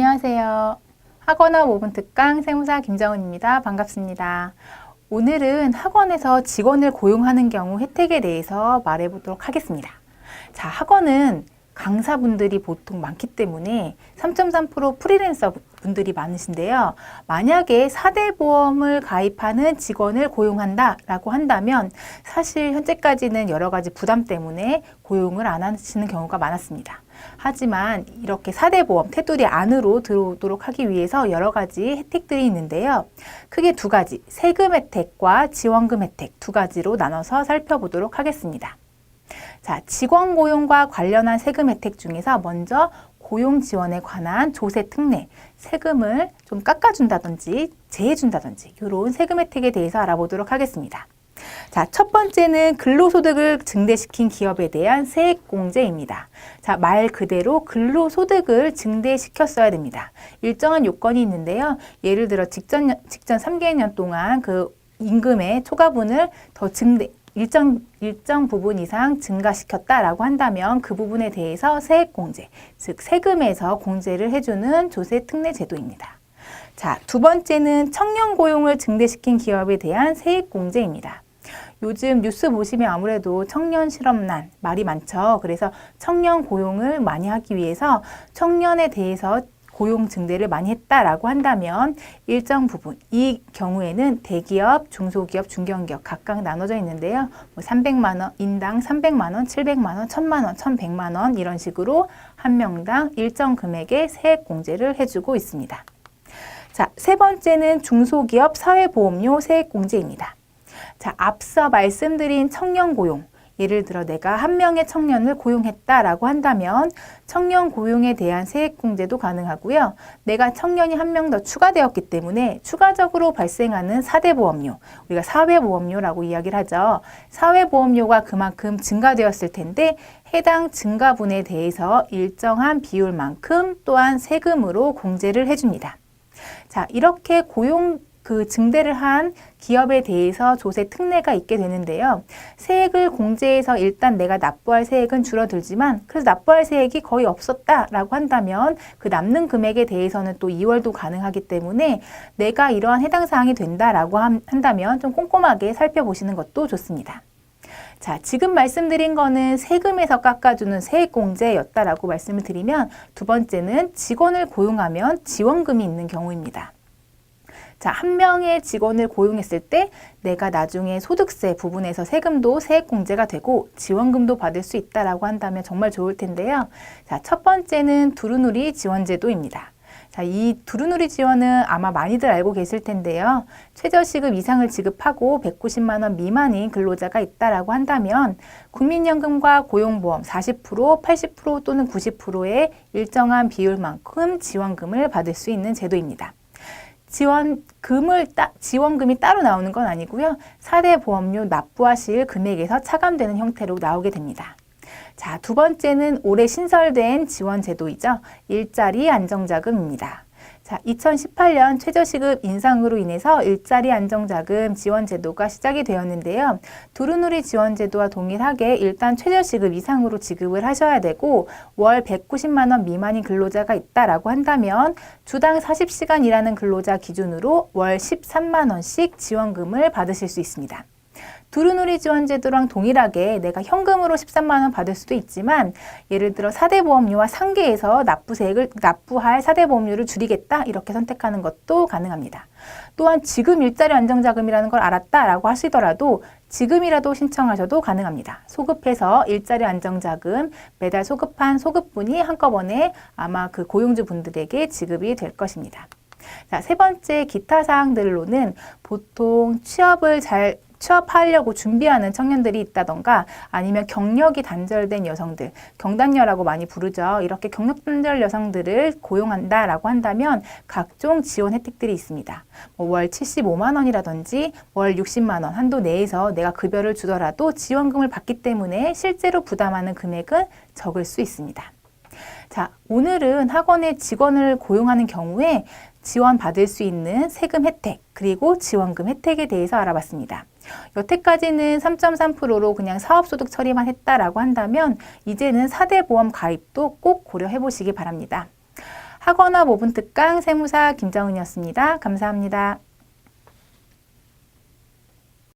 안녕하세요. 학원업 5분 특강 세무사 김정은입니다. 반갑습니다. 오늘은 학원에서 직원을 고용하는 경우 혜택에 대해서 말해보도록 하겠습니다. 자, 학원은 강사분들이 보통 많기 때문에 3.3% 프리랜서 분들이 많으신데요. 만약에 4대 보험을 가입하는 직원을 고용한다라고 한다면 사실 현재까지는 여러 가지 부담 때문에 고용을 안 하시는 경우가 많았습니다. 하지만 이렇게 4대 보험 테두리 안으로 들어오도록 하기 위해서 여러 가지 혜택들이 있는데요. 크게 두 가지, 세금 혜택과 지원금 혜택 두 가지로 나눠서 살펴보도록 하겠습니다. 자, 직원 고용과 관련한 세금 혜택 중에서 먼저 고용 지원에 관한 조세 특례, 세금을 좀 깎아준다든지 제해준다든지 이런 세금 혜택에 대해서 알아보도록 하겠습니다. 자, 첫 번째는 근로소득을 증대시킨 기업에 대한 세액공제입니다. 자, 말 그대로 근로소득을 증대시켰어야 됩니다. 일정한 요건이 있는데요. 예를 들어 직전 3개년 동안 그 임금의 초과분을 더 일정 부분 이상 증가시켰다라고 한다면 그 부분에 대해서 세액공제, 즉 세금에서 공제를 해주는 조세 특례 제도입니다. 자, 두 번째는 청년 고용을 증대시킨 기업에 대한 세액공제입니다. 요즘 뉴스 보시면 아무래도 청년 실업난 말이 많죠. 그래서 청년 고용을 많이 하기 위해서 청년에 대해서 고용 증대를 많이 했다라고 한다면 일정 부분, 이 경우에는 대기업, 중소기업, 중견기업 각각 나눠져 있는데요. 300만 원, 인당 300만 원, 700만 원, 1000만 원, 1100만 원 이런 식으로 한 명당 일정 금액의 세액 공제를 해주고 있습니다. 자, 세 번째는 중소기업 사회보험료 세액 공제입니다. 자, 앞서 말씀드린 청년 고용, 예를 들어 내가 한 명의 청년을 고용했다라고 한다면 청년 고용에 대한 세액 공제도 가능하고요. 내가 청년이 한 명 더 추가되었기 때문에 추가적으로 발생하는 4대 보험료, 우리가 사회보험료라고 이야기를 하죠. 사회보험료가 그만큼 증가되었을 텐데 해당 증가분에 대해서 일정한 비율만큼 또한 세금으로 공제를 해줍니다. 자, 이렇게 고용 증대를 한 기업에 대해서 조세 특례가 있게 되는데요. 세액을 공제해서 일단 내가 납부할 세액은 줄어들지만 그래서 납부할 세액이 거의 없었다라고 한다면 그 남는 금액에 대해서는 또 이월도 가능하기 때문에 내가 이러한 해당 사항이 된다라고 한다면 좀 꼼꼼하게 살펴보시는 것도 좋습니다. 자, 지금 말씀드린 거는 세금에서 깎아주는 세액공제였다라고 말씀을 드리면 두 번째는 직원을 고용하면 지원금이 있는 경우입니다. 자, 한 명의 직원을 고용했을 때 내가 나중에 소득세 부분에서 세금도 세액공제가 되고 지원금도 받을 수 있다라고 한다면 정말 좋을 텐데요. 자, 첫 번째는 두루누리 지원제도입니다. 자, 이 두루누리 지원은 아마 많이들 알고 계실 텐데요. 최저시급 이상을 지급하고 190만 원 미만인 근로자가 있다라고 한다면 국민연금과 고용보험 40%, 80% 또는 90%의 일정한 비율만큼 지원금을 받을 수 있는 제도입니다. 지원금이 따로 나오는 건 아니고요. 4대 보험료 납부하실 금액에서 차감되는 형태로 나오게 됩니다. 자, 두 번째는 올해 신설된 지원 제도이죠. 일자리 안정자금입니다. 자, 2018년 최저시급 인상으로 인해서 일자리 안정자금 지원 제도가 시작이 되었는데요. 두루누리 지원 제도와 동일하게 일단 최저시급 이상으로 지급을 하셔야 되고 월 190만 원 미만인 근로자가 있다라고 한다면 주당 40시간 일하는 근로자 기준으로 월 13만 원씩 지원금을 받으실 수 있습니다. 두루누리 지원 제도랑 동일하게 내가 현금으로 13만 원 받을 수도 있지만 예를 들어 4대 보험료와 상계해서 납부할 4대 보험료를 줄이겠다 이렇게 선택하는 것도 가능합니다. 또한 지금 일자리 안정자금이라는 걸 알았다라고 하시더라도 지금이라도 신청하셔도 가능합니다. 소급해서 일자리 안정자금 매달 소급한 소급분이 한꺼번에 아마 그 고용주 분들에게 지급이 될 것입니다. 자, 세 번째 기타 사항들로는 보통 취업하려고 준비하는 청년들이 있다던가 아니면 경력이 단절된 여성들, 경단녀라고 많이 부르죠. 이렇게 경력 단절 여성들을 고용한다라고 한다면 각종 지원 혜택들이 있습니다. 월 75만 원이라든지 월 60만 원 한도 내에서 내가 급여를 주더라도 지원금을 받기 때문에 실제로 부담하는 금액은 적을 수 있습니다. 자, 오늘은 학원에 직원을 고용하는 경우에 지원받을 수 있는 세금 혜택 그리고 지원금 혜택에 대해서 알아봤습니다. 여태까지는 3.3%로 그냥 사업소득 처리만 했다라고 한다면 이제는 4대 보험 가입도 꼭 고려해 보시기 바랍니다. 학원업 5분 특강 세무사 김정은이었습니다. 감사합니다.